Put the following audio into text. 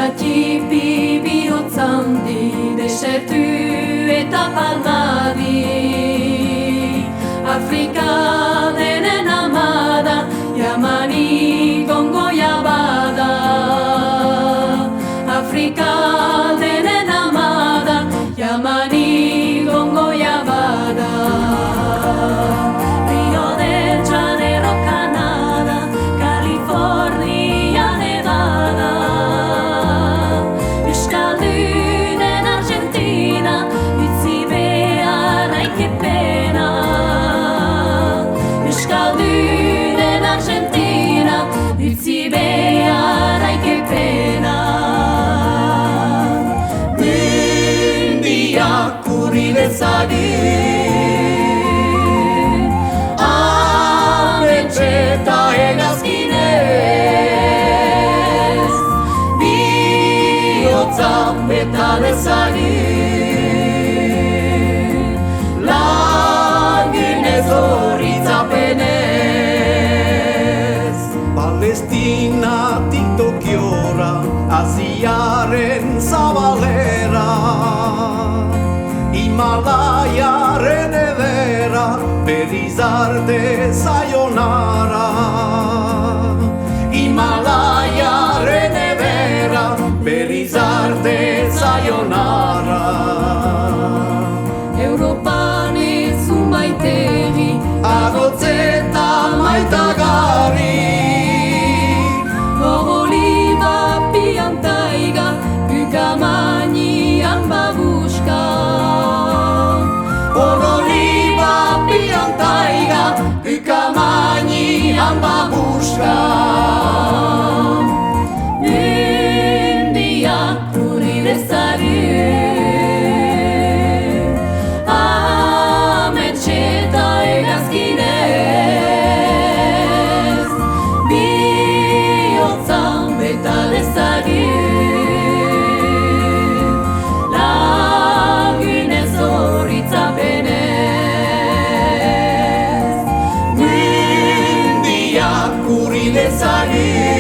Txipi bihotzandi, desertu eta palmadi. Afrika denen amada, Yamani Kongo Yabada. Afrika denen amada, Yamani Kongo Yabada. Rio de Janeiro, Canada, California, Nevada. Euskaldunen Argentina, utzi beharraik epena. Euskaldunen Argentina, utzi beharraik epena. Mundiak urri dezagun, ametxe eta hegazkinez, bihotza beta dezagun, lagunez horitzapenez. Palestinatik Tokiora, Asiaren zabalera, Himalaiaren edera, berriz arte sayonara. Himalaiaren edera, berriz arte sayonara. Europan ezun baitegi, Agotzeta maitagarri, Oliva piantaiga, Ukamanian babushka. Oliva piantaiga, Ukamanian babushka. Mundiak urri dezagun, ametxe eta hegazkinez, bihotza beta dezagun, lagunez horitzapenez. Mundiak urri dezagun,